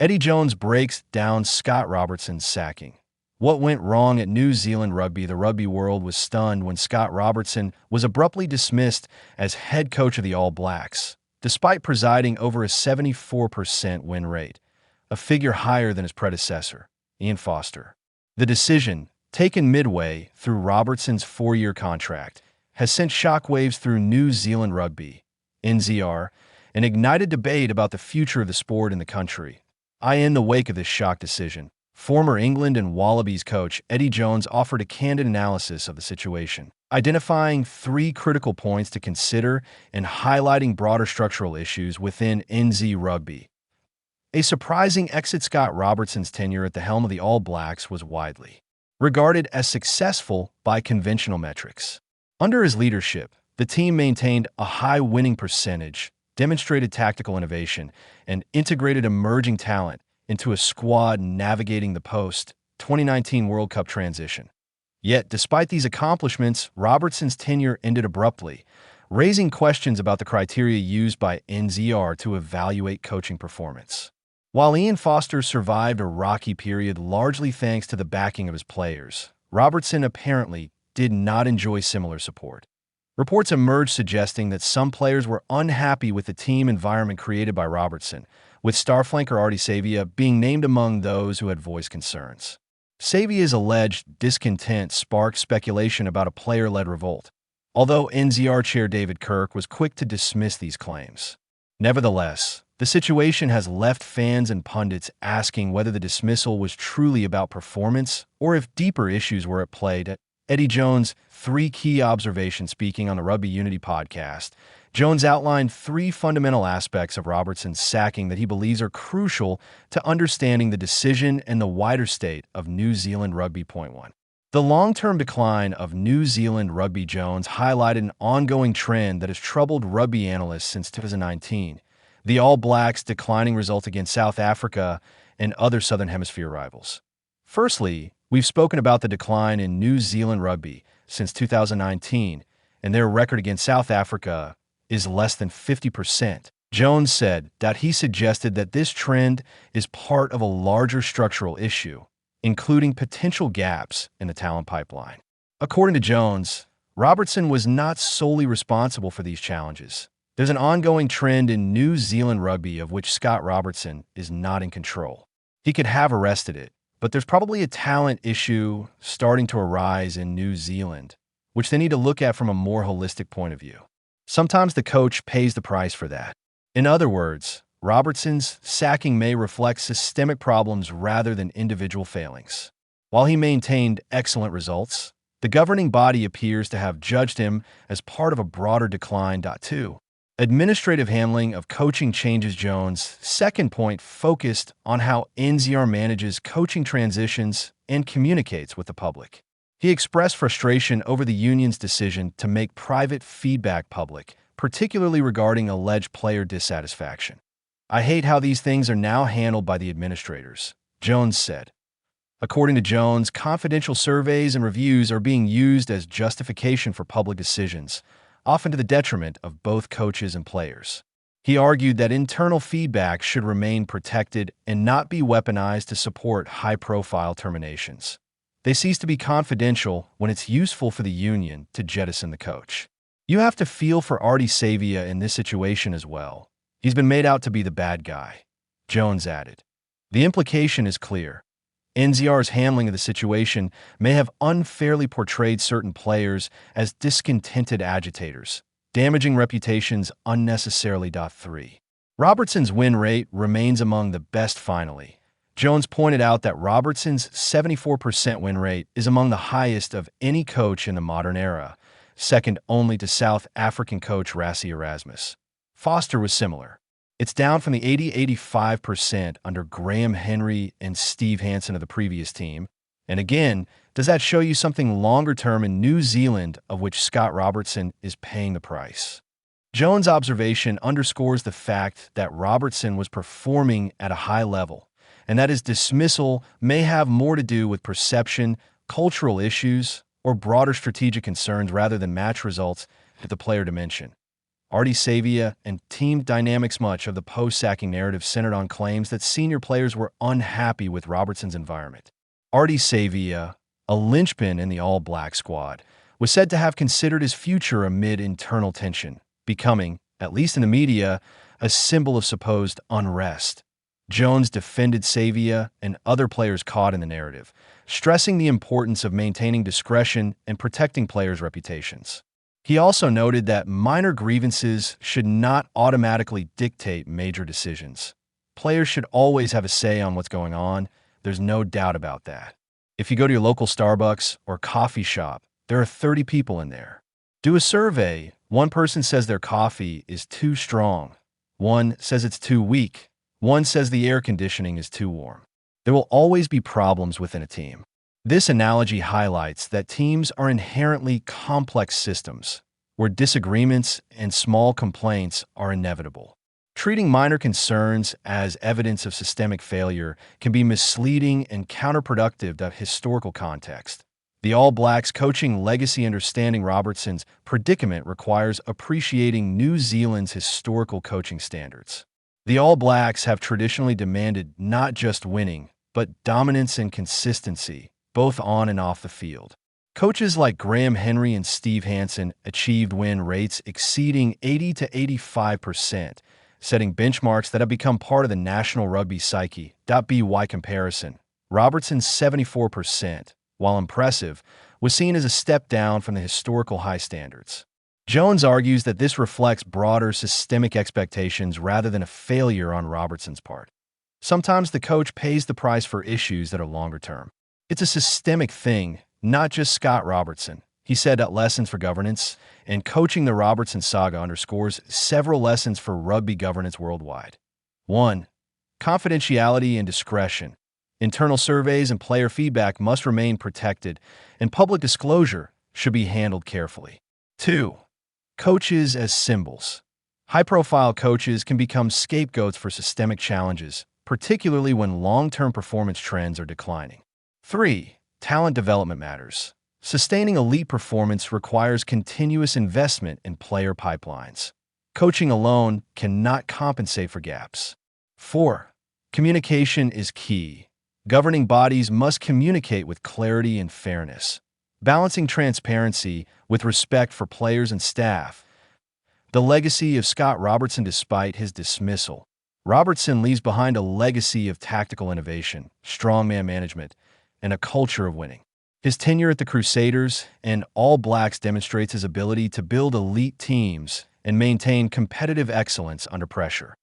Eddie Jones breaks down Scott Robertson's sacking. What went wrong at New Zealand Rugby? The rugby world was stunned when Scott Robertson was abruptly dismissed as head coach of the All Blacks, despite presiding over a 74% win rate, a figure higher than his predecessor, Ian Foster. The decision, taken midway through Robertson's 4-year contract, has sent shockwaves through New Zealand Rugby, NZR, and ignited debate about the future of the sport in the country. In the wake of this shock decision, former England and Wallabies coach Eddie Jones offered a candid analysis of the situation, identifying 3 critical points to consider and highlighting broader structural issues within NZ Rugby. A surprising exit. Scott Robertson's tenure at the helm of the All Blacks was widely regarded as successful by conventional metrics. Under his leadership, the team maintained a high winning percentage, demonstrated tactical innovation, and integrated emerging talent into a squad navigating the post-2019 World Cup transition. Yet, despite these accomplishments, Robertson's tenure ended abruptly, raising questions about the criteria used by NZR to evaluate coaching performance. While Ian Foster survived a rocky period largely thanks to the backing of his players, Robertson apparently did not enjoy similar support. Reports emerged suggesting that some players were unhappy with the team environment created by Robertson, with star flanker Ardie Savea being named among those who had voiced concerns. Savea's alleged discontent sparked speculation about a player-led revolt, although NZR chair David Kirk was quick to dismiss these claims. Nevertheless, the situation has left fans and pundits asking whether the dismissal was truly about performance or if deeper issues were at play. Eddie Jones' 3 key observations. Speaking on the Rugby Unity podcast, Jones outlined 3 fundamental aspects of Robertson's sacking that he believes are crucial to understanding the decision and the wider state of New Zealand Rugby. Point 1. The long-term decline of New Zealand Rugby. Jones highlighted an ongoing trend that has troubled rugby analysts since 2019, the All Blacks' declining results against South Africa and other Southern Hemisphere rivals. Firstly, we've spoken about the decline in New Zealand Rugby since 2019, and their record against South Africa is less than 50%. Jones said that he suggested that this trend is part of a larger structural issue, including potential gaps in the talent pipeline. According to Jones, Robertson was not solely responsible for these challenges. There's an ongoing trend in New Zealand Rugby of which Scott Robertson is not in control. He could have arrested it, but there's probably a talent issue starting to arise in New Zealand, which they need to look at from a more holistic point of view. Sometimes the coach pays the price for that. In other words, Robertson's sacking may reflect systemic problems rather than individual failings. While he maintained excellent results, the governing body appears to have judged him as part of a broader decline. 2. Administrative handling of coaching changes. Jones' second point focused on how NZR manages coaching transitions and communicates with the public. He expressed frustration over the union's decision to make private feedback public, particularly regarding alleged player dissatisfaction. "I hate how these things are now handled by the administrators," Jones said. According to Jones, confidential surveys and reviews are being used as justification for public decisions, often to the detriment of both coaches and players. He argued that internal feedback should remain protected and not be weaponized to support high-profile terminations. They cease to be confidential when it's useful for the union to jettison the coach. "You have to feel for Ardie Savea in this situation as well. He's been made out to be the bad guy," Jones added. The implication is clear. NZR's handling of the situation may have unfairly portrayed certain players as discontented agitators, damaging reputations unnecessarily. 3. Robertson's win rate remains among the best. Finally, Jones pointed out that Robertson's 74% win rate is among the highest of any coach in the modern era, second only to South African coach Rassie Erasmus. Foster was similar. It's down from the 80-85% under Graham Henry and Steve Hansen of the previous team. And again, does that show you something longer term in New Zealand of which Scott Robertson is paying the price? Jones' observation underscores the fact that Robertson was performing at a high level, and that his dismissal may have more to do with perception, cultural issues, or broader strategic concerns rather than match results at the player dimension. Ardie Savea, and team dynamics. Much of the post-sacking narrative centered on claims that senior players were unhappy with Robertson's environment. Ardie Savea, a linchpin in the All Black squad, was said to have considered his future amid internal tension, becoming, at least in the media, a symbol of supposed unrest. Jones defended Savea and other players caught in the narrative, stressing the importance of maintaining discretion and protecting players' reputations. He also noted that minor grievances should not automatically dictate major decisions. Players should always have a say on what's going on. There's no doubt about that. If you go to your local Starbucks or coffee shop, there are 30 people in there. Do a survey. One person says their coffee is too strong. One says it's too weak. One says the air conditioning is too warm. There will always be problems within a team. This analogy highlights that teams are inherently complex systems, where disagreements and small complaints are inevitable. Treating minor concerns as evidence of systemic failure can be misleading and counterproductive to historical context. The All Blacks coaching legacy understanding Robertson's predicament requires appreciating New Zealand's historical coaching standards. The All Blacks have traditionally demanded not just winning, but dominance and consistency, both on and off the field. Coaches like Graham Henry and Steve Hansen achieved win rates exceeding 80 to 85%, setting benchmarks that have become part of the national rugby psyche. By comparison, Robertson's 74%, while impressive, was seen as a step down from the historical high standards. Jones argues that this reflects broader systemic expectations rather than a failure on Robertson's part. Sometimes the coach pays the price for issues that are longer term. It's a systemic thing, not just Scott Robertson. He said that lessons for governance and coaching the Robertson saga underscores several lessons for rugby governance worldwide. 1. Confidentiality and discretion. Internal surveys and player feedback must remain protected, and public disclosure should be handled carefully. 2. Coaches as symbols. High-profile coaches can become scapegoats for systemic challenges, particularly when long-term performance trends are declining. 3. Talent development matters. Sustaining elite performance requires continuous investment in player pipelines. Coaching alone cannot compensate for gaps. 4. Communication is key. Governing bodies must communicate with clarity and fairness, balancing transparency with respect for players and staff. The legacy of Scott Robertson. Despite his dismissal, Robertson leaves behind a legacy of tactical innovation, strongman management, and a culture of winning. His tenure at the Crusaders and All Blacks demonstrates his ability to build elite teams and maintain competitive excellence under pressure.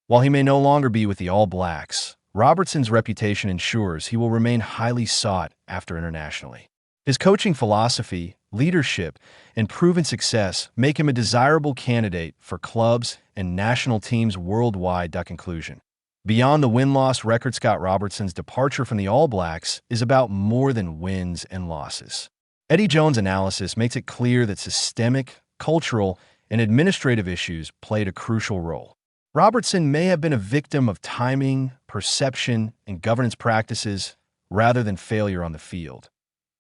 While he may no longer be with the All Blacks, Robertson's reputation ensures he will remain highly sought after internationally. His coaching philosophy, leadership, and proven success make him a desirable candidate for clubs and national teams worldwide. Conclusion. Beyond the win-loss record, Scott Robertson's departure from the All Blacks is about more than wins and losses. Eddie Jones' analysis makes it clear that systemic, cultural, and administrative issues played a crucial role. Robertson may have been a victim of timing, perception, and governance practices rather than failure on the field.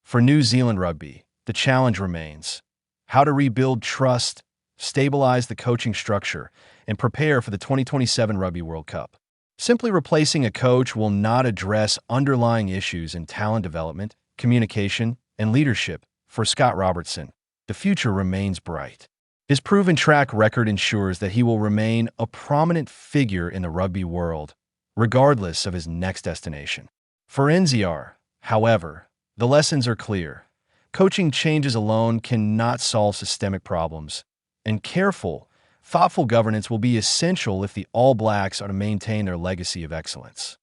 For New Zealand Rugby, the challenge remains how to rebuild trust, stabilize the coaching structure, and prepare for the 2027 Rugby World Cup. Simply replacing a coach will not address underlying issues in talent development, communication, and leadership. For Scott Robertson, the future remains bright. His proven track record ensures that he will remain a prominent figure in the rugby world, regardless of his next destination. For NZR, however, the lessons are clear. Coaching changes alone cannot solve systemic problems, and careful, thoughtful governance will be essential if the All Blacks are to maintain their legacy of excellence.